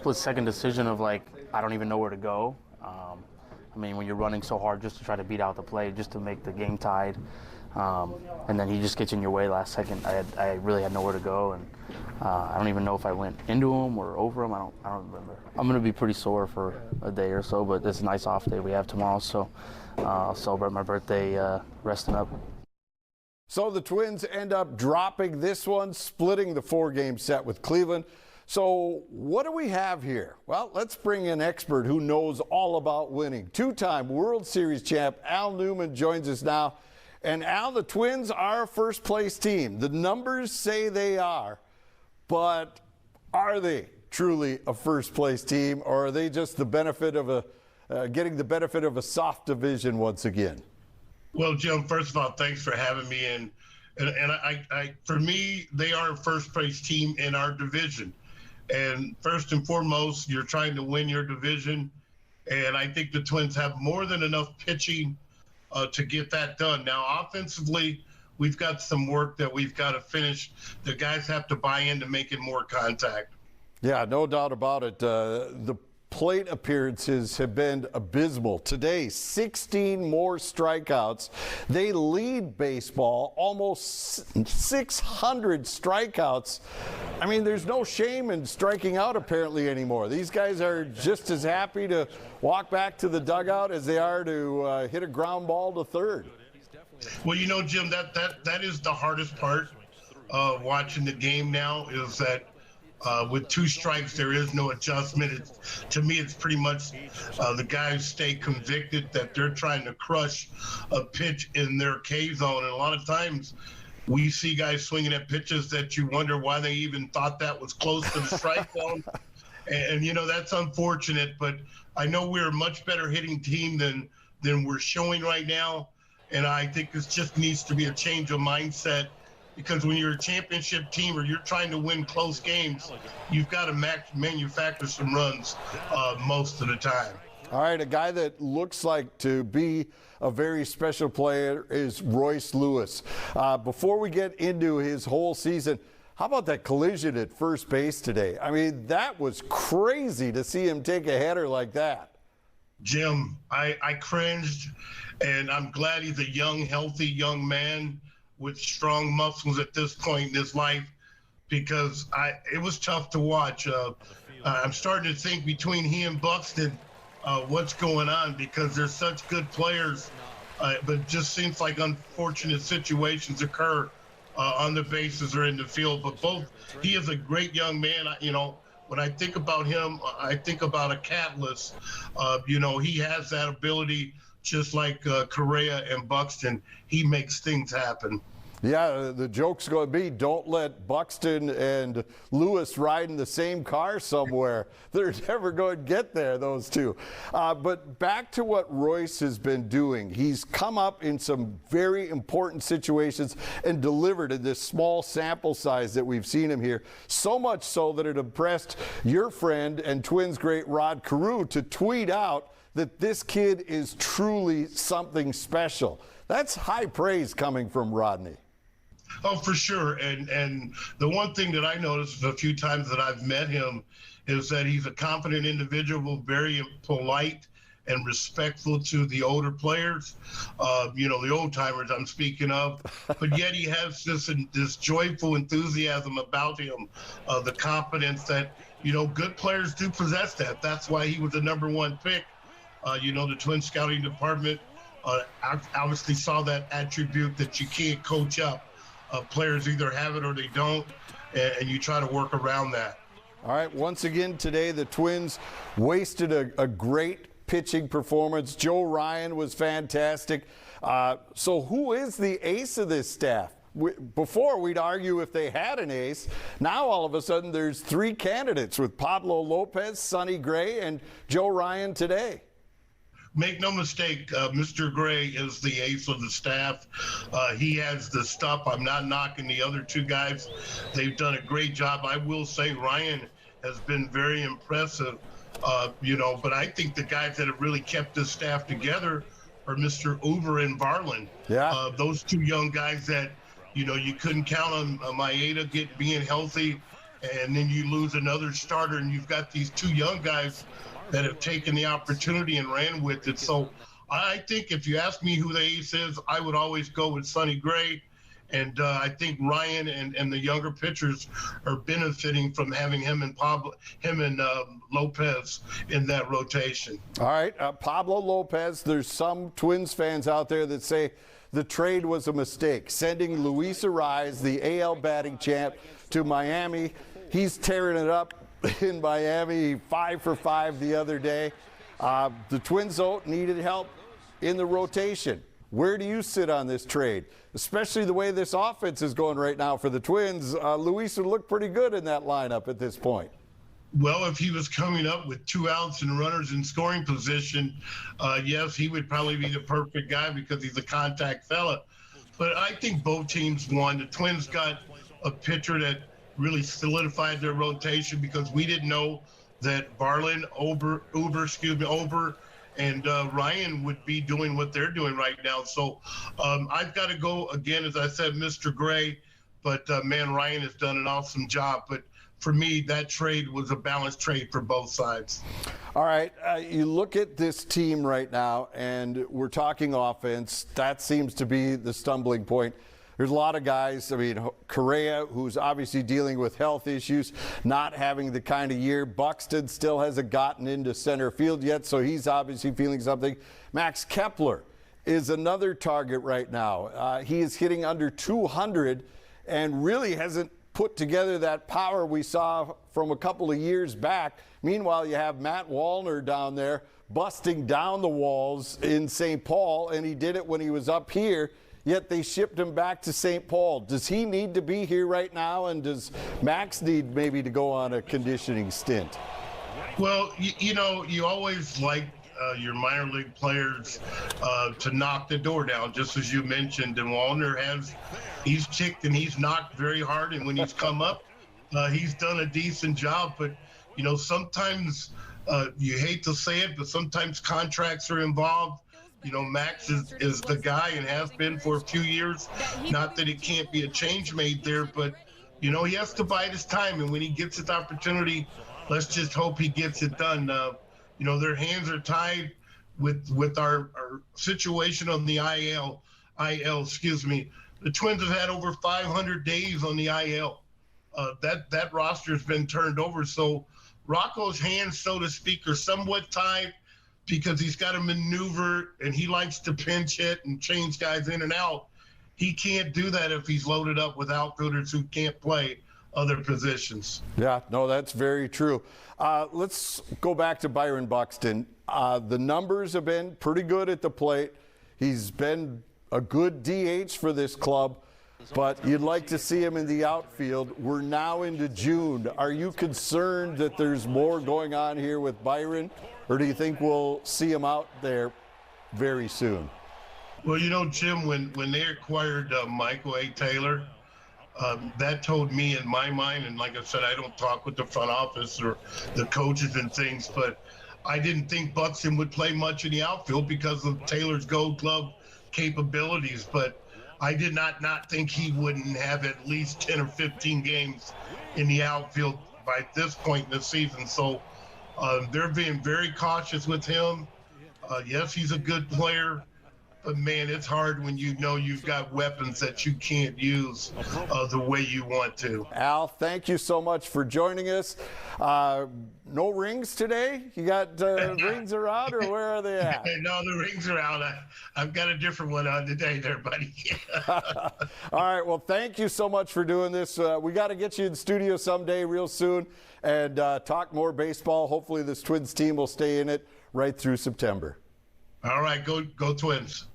split-second decision of, like, I don't even know where to go. I mean, when you're running so hard just to try to beat out the play, just to make the game tied, and then he just gets in your way last second. I really had nowhere to go, and I don't even know if I went into him or over him. I don't remember. I'm going to be pretty sore for a day or so, but it's a nice off day we have tomorrow, so I'll celebrate my birthday resting up. So the Twins end up dropping this one, splitting the 4-game set with Cleveland. So what do we have here? Well, let's bring in an expert who knows all about winning. Two-time World Series champ Al Newman joins us now. And Al, the Twins are a first-place team. The numbers say they are, but are they truly a first-place team, or are they just the benefit of getting the benefit of a soft division once again? Well, Jim, first of all, thanks for having me. And for me, they are a first-place team in our division. And first and foremost, you're trying to win your division. And I think the Twins have more than enough pitching to get that done. Now, offensively, we've got some work that we've got to finish. The guys have to buy into making more contact. Yeah, no doubt about it. The plate appearances have been abysmal. Today, 16 more strikeouts. They lead baseball, almost 600 strikeouts. I mean, there's no shame in striking out apparently anymore. These guys are just as happy to walk back to the dugout as they are to hit a ground ball to third. Well, you know, Jim, that is the hardest part of watching the game now, is that with 2 strikes, there is no adjustment. To me, it's pretty much the guys stay convicted that they're trying to crush a pitch in their K zone. And a lot of times we see guys swinging at pitches that you wonder why they even thought that was close to the strike zone. And, you know, that's unfortunate. But I know we're a much better hitting team than we're showing right now. And I think this just needs to be a change of mindset. Because when you're a championship team or you're trying to win close games, you've got to manufacture some runs most of the time. All right, a guy that looks like to be a very special player is Royce Lewis. Before we get into his whole season, how about that collision at first base today? I mean, that was crazy to see him take a header like that. Jim, I cringed, and I'm glad he's a young, healthy young man with strong muscles at this point in his life, because it was tough to watch. I'm starting to think between he and Buxton, what's going on, because they're such good players, but it just seems like unfortunate situations occur on the bases or in the field. But he is a great young man. You know, when I think about him, I think about a catalyst. You know, he has that ability. Just like Correa and Buxton, he makes things happen. Yeah, the joke's going to be, don't let Buxton and Lewis ride in the same car somewhere. They're never going to get there, those two. But back to what Royce has been doing. He's come up in some very important situations and delivered in this small sample size that we've seen him here. So much so that it impressed your friend and Twins great Rod Carew to tweet out that this kid is truly something special. That's high praise coming from Rodney. Oh, for sure. And the one thing that I noticed a few times that I've met him is that he's a confident individual, very polite and respectful to the older players, you know, the old timers I'm speaking of, but yet he has this joyful enthusiasm about him, the confidence that, you know, good players do possess that. That's why he was the #1 pick. You know, the Twins scouting department obviously saw that attribute that you can't coach up. Players either have it or they don't, and you try to work around that. All right, once again today, the Twins wasted a great pitching performance. Joe Ryan was fantastic. So who is the ace of this staff? Before, we'd argue if they had an ace. Now, all of a sudden, there's 3 candidates with Pablo Lopez, Sonny Gray, and Joe Ryan today. Make no mistake, Mr. Gray is the ace of the staff. He has the stuff. I'm not knocking the other 2 guys. They've done a great job. I will say Ryan has been very impressive, you know, but I think the guys that have really kept this staff together are Mr. Uber and Varland. Yeah. Those 2 young guys that, you know, you couldn't count on Maeda being healthy, and then you lose another starter, and you've got these two young guys that have taken the opportunity and ran with it. So I think if you ask me who the ace is, I would always go with Sonny Gray. And I think Ryan and the younger pitchers are benefiting from having him and Lopez in that rotation. All right, Pablo Lopez, there's some Twins fans out there that say the trade was a mistake. Sending Luis Arraez, the AL batting champ, to Miami. He's tearing it up in Miami, 5 for 5 the other day. The Twins, though, needed help in the rotation. Where do you sit on this trade? Especially the way this offense is going right now for the Twins. Luis would look pretty good in that lineup at this point. Well, if he was coming up with 2 outs and runners in scoring position, yes, he would probably be the perfect guy because he's a contact fella. But I think both teams won. The Twins got a pitcher that really solidified their rotation because we didn't know that Barlin, Ober, and Ryan would be doing what they're doing right now. So I've got to go, again, as I said, Mr. Gray. But, man, Ryan has done an awesome job. But for me, that trade was a balanced trade for both sides. All right, you look at this team right now, and we're talking offense. That seems to be the stumbling point. There's a lot of guys, I mean, Correa, who's obviously dealing with health issues, not having the kind of year. Buxton still hasn't gotten into center field yet, so he's obviously feeling something. Max Kepler is another target right now. He is hitting under 200 and really hasn't put together that power we saw from a couple of years back. Meanwhile, you have Matt Wallner down there busting down the walls in St. Paul, and he did it when he was up here. Yet they shipped him back to St. Paul. Does he need to be here right now, and does Max need maybe to go on a conditioning stint? Well, you know, you always like your minor league players to knock the door down, just as you mentioned. And Wallner he's kicked and he's knocked very hard, and when he's come up, he's done a decent job. But, you know, sometimes you hate to say it, but sometimes contracts are involved. You know, Max is the guy and has been for a few years. Not that it can't be a change made there, but, you know, he has to bide his time. And when he gets his opportunity, let's just hope he gets it done. You know, their hands are tied with our situation on the IL. The Twins have had over 500 days on the IL. That roster's been turned over. So Rocco's hands, so to speak, are somewhat tied, because he's got to maneuver and he likes to pinch hit and change guys in and out. He can't do that if he's loaded up with outfielders who can't play other positions. Yeah, no, that's very true. Let's go back to Byron Buxton. The numbers have been pretty good at the plate. He's been a good DH for this club, but you'd like to see him in the outfield. We're now into June. Are you concerned that there's more going on here with Byron, or do you think we'll see him out there very soon? Well, you know, Jim, when they acquired Michael A. Taylor, that told me in my mind, and like I said, I don't talk with the front office or the coaches and things, but I didn't think Buxton would play much in the outfield because of Taylor's Gold Glove capabilities, but I did not think he wouldn't have at least 10 or 15 games in the outfield by this point in the season. So they're being very cautious with him. Yes, he's a good player, but man, it's hard when you know you've got weapons that you can't use the way you want to. Al, thank you so much for joining us. No rings today? You got rings around, or where are they at? No, the rings are out. I've got a different one on today there, buddy. All right, well, thank you so much for doing this. We got to get you in the studio someday real soon and talk more baseball. Hopefully this Twins team will stay in it right through September. All right, go Twins.